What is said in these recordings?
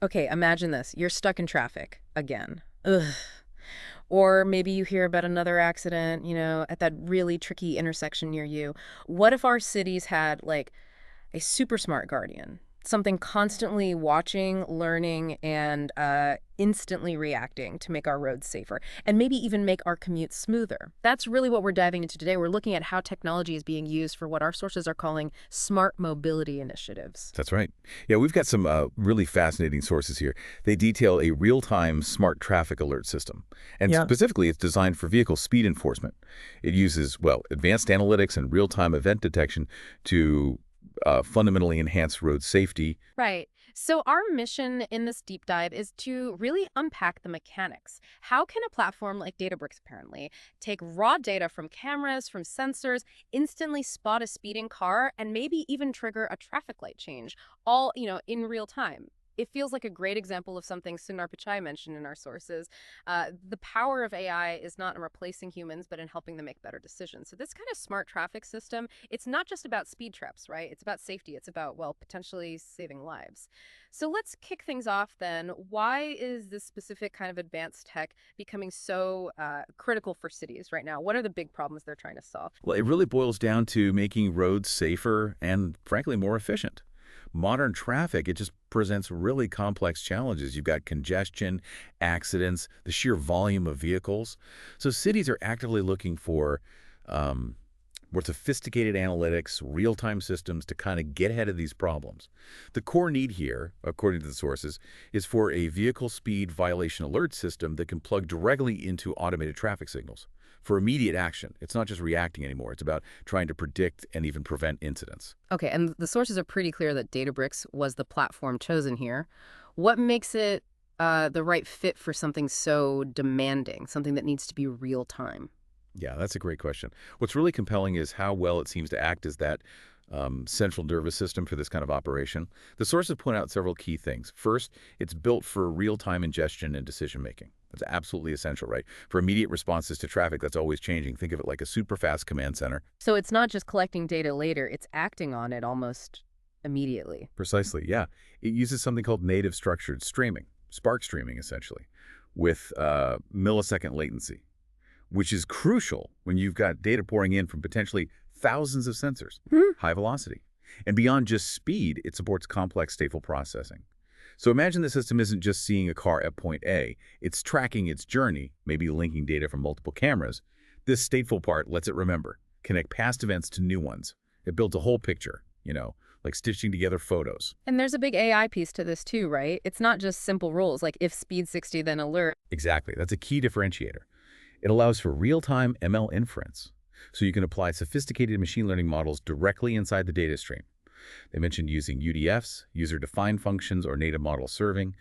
Okay, imagine this. You're stuck in traffic again. Ugh. Or maybe you hear about another accident, at that really tricky intersection near you. What if our cities had, like, a super smart guardian, something constantly watching, learning, and instantly reacting to make our roads safer, and maybe even make our commutes smoother? That's really what we're diving into today. We're looking at how technology is being used for what our sources are calling smart mobility initiatives. That's right. Yeah, we've got some really fascinating sources here. They detail a real-time smart traffic alert system. And Yeah. specifically, it's designed for vehicle speed enforcement. It uses, well, advanced analytics and real-time event detection to fundamentally enhance road safety. Right. So, our mission in this deep dive is to really unpack the mechanics. How can a platform like Databricks, apparently, take raw data from cameras, from sensors, instantly spot a speeding car, and maybe even trigger a traffic light change, all, in real time? It feels like a great example of something Sundar Pichai mentioned in our sources. The power of AI is not in replacing humans, but in helping them make better decisions. So this kind of smart traffic system, it's not just about speed traps, right? It's about safety. It's about, well, potentially saving lives. So let's kick things off then. Why is this specific kind of advanced tech becoming so critical for cities right now? What are the big problems they're trying to solve? Well, it really boils down to making roads safer and, frankly, more efficient. Modern traffic, it just presents really complex challenges. You've got congestion, accidents, the sheer volume of vehicles. So cities are actively looking for um, more sophisticated analytics, real-time systems to kind of get ahead of these problems. The core need here, according to the sources, is for a vehicle speed violation alert system that can plug directly into automated traffic signals for immediate action. It's not just reacting anymore. It's about trying to predict and even prevent incidents. Okay, and the sources are pretty clear that Databricks was the platform chosen here. What makes it the right fit for something so demanding, something that needs to be real time? Yeah, that's a great question. What's really compelling is how well it seems to act as that central nervous system for this kind of operation. The sources point out several key things. First, it's built for real-time ingestion and decision-making. That's absolutely essential, right? For immediate responses to traffic that's always changing. Think of it like a super fast command center. So it's not just collecting data later, it's acting on it almost immediately. Precisely, yeah. It uses something called native structured streaming, Spark streaming, essentially, with millisecond latency, which is crucial when you've got data pouring in from potentially thousands of sensors, Hmm. high velocity. And beyond just speed, it supports complex stateful processing. So imagine the system isn't just seeing a car at point A, it's tracking its journey, maybe linking data from multiple cameras. This stateful part lets it remember, connect past events to new ones. It builds a whole picture, like stitching together photos. And there's a big AI piece to this too, right? It's not just simple rules like if speed 60, then alert. Exactly, that's a key differentiator. It allows for real-time ML inference, so you can apply sophisticated machine learning models directly inside the data stream. They mentioned using UDFs, user-defined functions, or native model serving.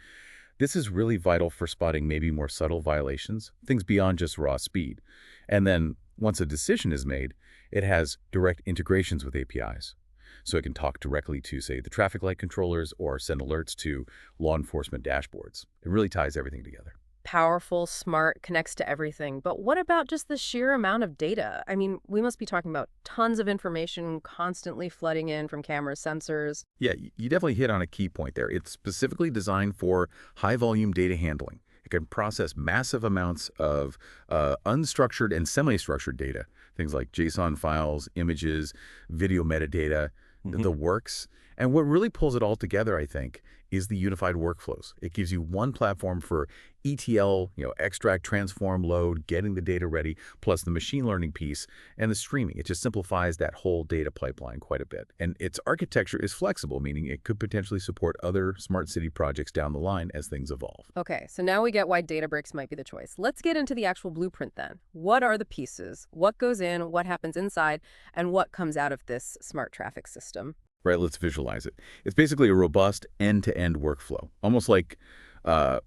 This is really vital for spotting maybe more subtle violations, things beyond just raw speed. And then, once a decision is made, it has direct integrations with APIs. So it can talk directly to, say, the traffic light controllers or send alerts to law enforcement dashboards. It really ties everything together. Powerful, smart, connects to everything. But what about just the sheer amount of data? I mean, we must be talking about tons of information constantly flooding in from cameras, sensors. Yeah, you definitely hit on a key point there. It's specifically designed for high-volume data handling. It can process massive amounts of unstructured and semi-structured data, things like JSON files, images, video metadata, the works. And what really pulls it all together, I think, is the unified workflows. It gives you one platform for ETL, extract, transform, load, getting the data ready, plus the machine learning piece and the streaming. It just simplifies that whole data pipeline quite a bit. And its architecture is flexible, meaning it could potentially support other smart city projects down the line as things evolve. Okay, so now we get why Databricks might be the choice. Let's get into the actual blueprint then. What are the pieces? What goes in? What happens inside? And what comes out of this smart traffic system? Right, let's visualize it. It's basically a robust end-to-end workflow, almost like a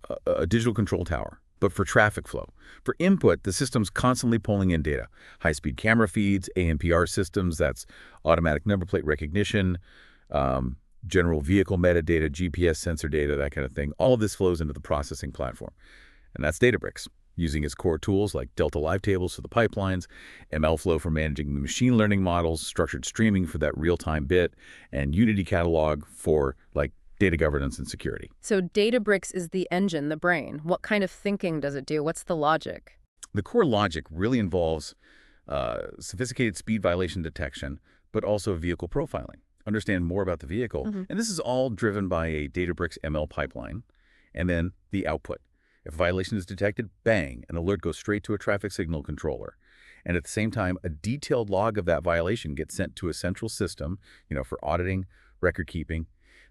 digital control tower, but for traffic flow. For input, the system's constantly pulling in data. High-speed camera feeds, ANPR systems, that's automatic number plate recognition, general vehicle metadata, GPS sensor data, that kind of thing. All of this flows into the processing platform. And that's Databricks, using its core tools like Delta Live Tables for the pipelines, MLflow for managing the machine learning models, structured streaming for that real-time bit, and Unity Catalog for data governance and security. So Databricks is the engine, the brain. What kind of thinking does it do? What's the logic? The core logic really involves sophisticated speed violation detection, but also vehicle profiling. Understand more about the vehicle. And this is all driven by a Databricks ML pipeline. And then the output. If a violation is detected, bang, an alert goes straight to a traffic signal controller. And at the same time, a detailed log of that violation gets sent to a central system, for auditing, record keeping.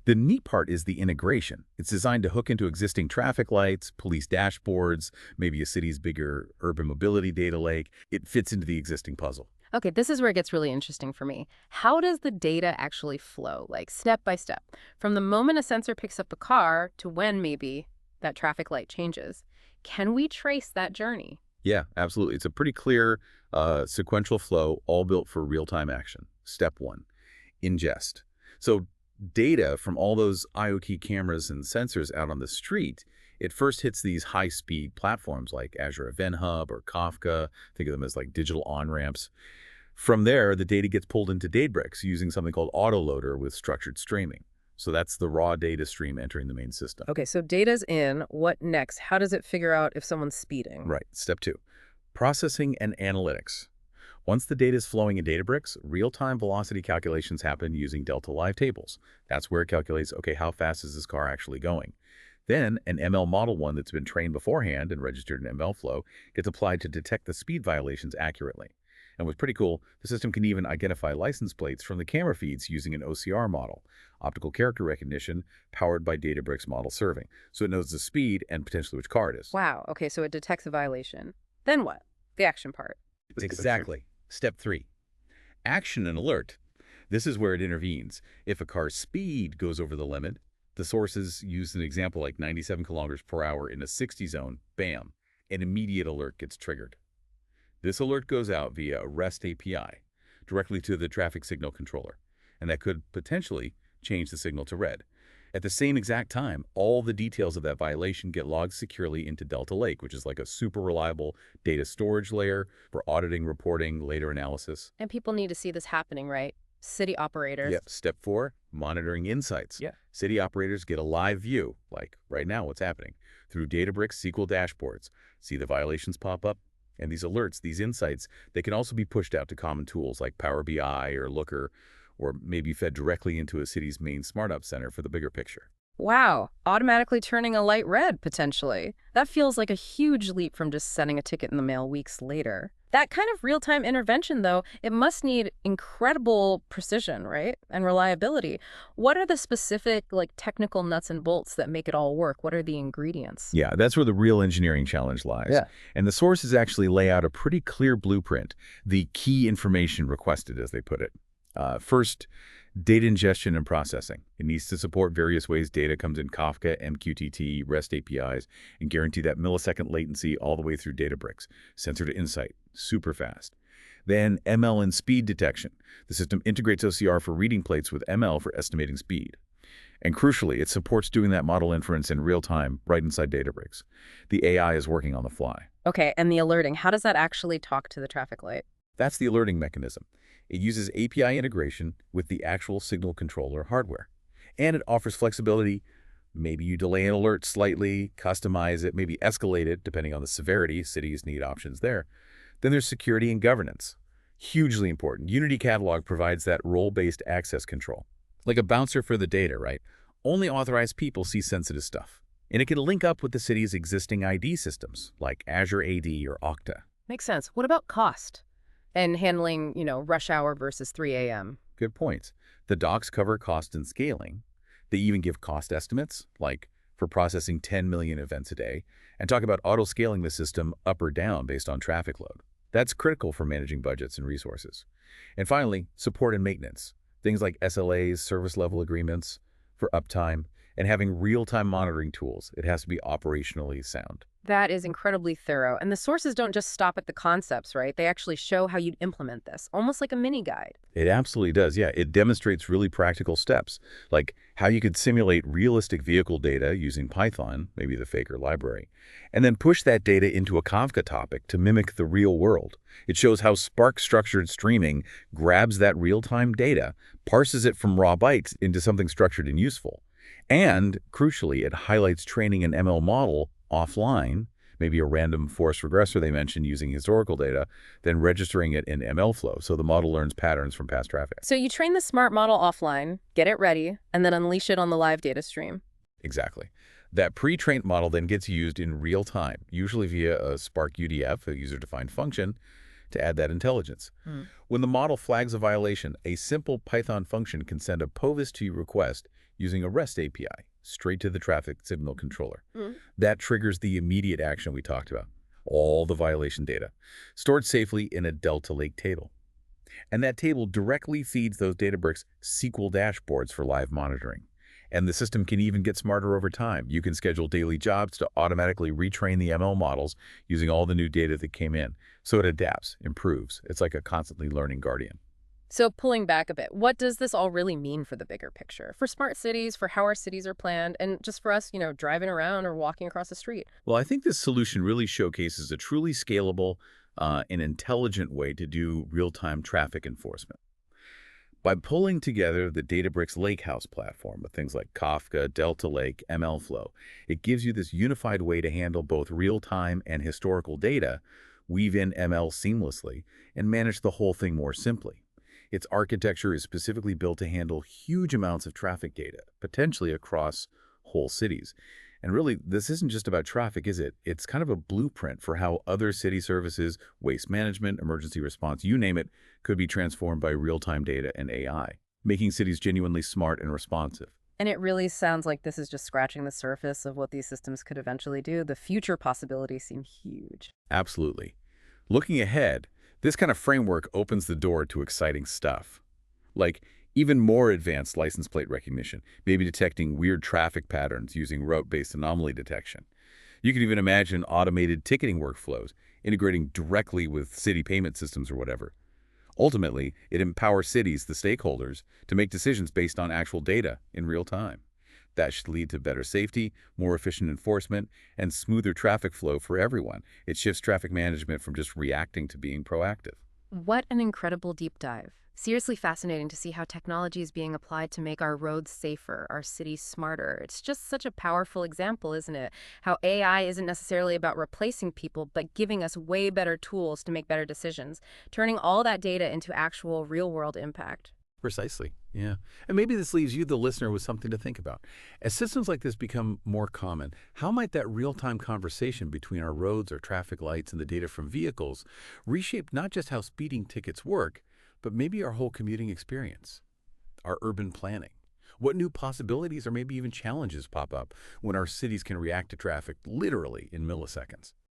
The neat part is the integration. It's designed to hook into existing traffic lights, police dashboards, maybe a city's bigger urban mobility data lake. It fits into the existing puzzle. Okay, this is where it gets really interesting for me. How does the data actually flow, like step by step, from the moment a sensor picks up a car to when maybe that traffic light changes? Can we trace that journey? Yeah, absolutely. It's a pretty clear sequential flow, all built for real-time action. Step 1, ingest. So data from all those IoT cameras and sensors out on the street, it first hits these high-speed platforms like Azure Event Hub or Kafka. Think of them as like digital on-ramps. From there, the data gets pulled into Databricks using something called Autoloader with structured streaming. So that's the raw data stream entering the main system. Okay, so data's in. What next? How does it figure out if someone's speeding? Right. Step 2, processing and analytics. Once the data is flowing in Databricks, real-time velocity calculations happen using Delta Live tables. That's where it calculates, okay, how fast is this car actually going? Then an ML Model 1 that's been trained beforehand and registered in MLflow gets applied to detect the speed violations accurately. And what's pretty cool, the system can even identify license plates from the camera feeds using an OCR model, optical character recognition, powered by Databricks model serving. So it knows the speed and potentially which car it is. Wow, okay, so it detects a violation. Then what? The action part. Exactly. Step 3, action and alert. This is where it intervenes. If a car's speed goes over the limit, the sources use an example like 97 kilometers per hour in a 60 zone, bam, an immediate alert gets triggered. This alert goes out via a REST API directly to the traffic signal controller, and that could potentially change the signal to red. At the same exact time, all the details of that violation get logged securely into Delta Lake, which is like a super reliable data storage layer for auditing, reporting, later analysis. And people need to see this happening, right? City operators. Yep. Step 4, monitoring insights. Yeah. City operators get a live view, like right now what's happening, through Databricks SQL dashboards. See the violations pop up? And these alerts, these insights, they can also be pushed out to common tools like Power BI or Looker, or maybe fed directly into a city's main SmartOps center for the bigger picture. Wow, automatically turning a light red, potentially. That feels like a huge leap from just sending a ticket in the mail weeks later. That kind of real-time intervention, though, it must need incredible precision, right? And reliability. What are the specific, technical nuts and bolts that make it all work? What are the ingredients? Yeah, that's where the real engineering challenge lies. Yeah. And the sources actually lay out a pretty clear blueprint, the key information requested, as they put it. First, data ingestion and processing. It needs to support various ways data comes in Kafka, MQTT, REST APIs, and guarantee that millisecond latency all the way through Databricks. Sensor to insight, super fast. Then ML and speed detection. The system integrates OCR for reading plates with ML for estimating speed. And crucially, it supports doing that model inference in real time right inside Databricks. The AI is working on the fly. Okay, and the alerting, how does that actually talk to the traffic light? That's the alerting mechanism. It uses API integration with the actual signal controller hardware. And it offers flexibility. Maybe you delay an alert slightly, customize it, maybe escalate it, depending on the severity. Cities need options there. Then there's security and governance. Hugely important. Unity Catalog provides that role-based access control. Like a bouncer for the data, right? Only authorized people see sensitive stuff. And it can link up with the city's existing ID systems, like Azure AD or Okta. Makes sense. What about cost? And handling, rush hour versus 3 a.m. Good points. The docs cover cost and scaling. They even give cost estimates, like for processing 10 million events a day, and talk about auto-scaling the system up or down based on traffic load. That's critical for managing budgets and resources. And finally, support and maintenance. Things like SLAs, service level agreements for uptime, and having real-time monitoring tools. It has to be operationally sound. That is incredibly thorough. And the sources don't just stop at the concepts, right? They actually show how you'd implement this, almost like a mini guide. It absolutely does, yeah. It demonstrates really practical steps, like how you could simulate realistic vehicle data using Python, maybe the Faker library, and then push that data into a Kafka topic to mimic the real world. It shows how Spark structured streaming grabs that real-time data, parses it from raw bytes into something structured and useful. And crucially, it highlights training an ML model offline, maybe a random forest regressor they mentioned using historical data, then registering it in MLflow so the model learns patterns from past traffic. So you train the smart model offline, get it ready, and then unleash it on the live data stream. Exactly. That pre-trained model then gets used in real time, usually via a Spark UDF, a user-defined function, to add that intelligence. Hmm. When the model flags a violation, a simple Python function can send a POVIS to request using a REST API straight to the traffic signal controller. Hmm. That triggers the immediate action we talked about, all the violation data, stored safely in a Delta Lake table. And that table directly feeds those Databricks SQL dashboards for live monitoring. And the system can even get smarter over time. You can schedule daily jobs to automatically retrain the ML models using all the new data that came in. So it adapts, improves. It's like a constantly learning guardian. So pulling back a bit, what does this all really mean for the bigger picture? For smart cities, for how our cities are planned, and just for us, driving around or walking across the street? Well, I think this solution really showcases a truly scalable and intelligent way to do real-time traffic enforcement. By pulling together the Databricks Lakehouse platform with things like Kafka, Delta Lake, MLflow, it gives you this unified way to handle both real-time and historical data, weave in ML seamlessly, and manage the whole thing more simply. Its architecture is specifically built to handle huge amounts of traffic data, potentially across whole cities. And really, this isn't just about traffic, is it? It's kind of a blueprint for how other city services, waste management, emergency response, you name it, could be transformed by real-time data and AI, making cities genuinely smart and responsive. And it really sounds like this is just scratching the surface of what these systems could eventually do. The future possibilities seem huge. Absolutely. Looking ahead, this kind of framework opens the door to exciting stuff. Like even more advanced license plate recognition, maybe detecting weird traffic patterns using route-based anomaly detection. You can even imagine automated ticketing workflows, integrating directly with city payment systems or whatever. Ultimately, it empowers cities, the stakeholders, to make decisions based on actual data in real time. That should lead to better safety, more efficient enforcement, and smoother traffic flow for everyone. It shifts traffic management from just reacting to being proactive. What an incredible deep dive. Seriously fascinating to see how technology is being applied to make our roads safer, our cities smarter. It's just such a powerful example, isn't it? How AI isn't necessarily about replacing people, but giving us way better tools to make better decisions, turning all that data into actual real-world impact. Precisely, yeah. And maybe this leaves you, the listener, with something to think about. As systems like this become more common, how might that real-time conversation between our roads, our traffic lights, and the data from vehicles reshape not just how speeding tickets work, but maybe our whole commuting experience, our urban planning? What new possibilities or maybe even challenges pop up when our cities can react to traffic literally in milliseconds?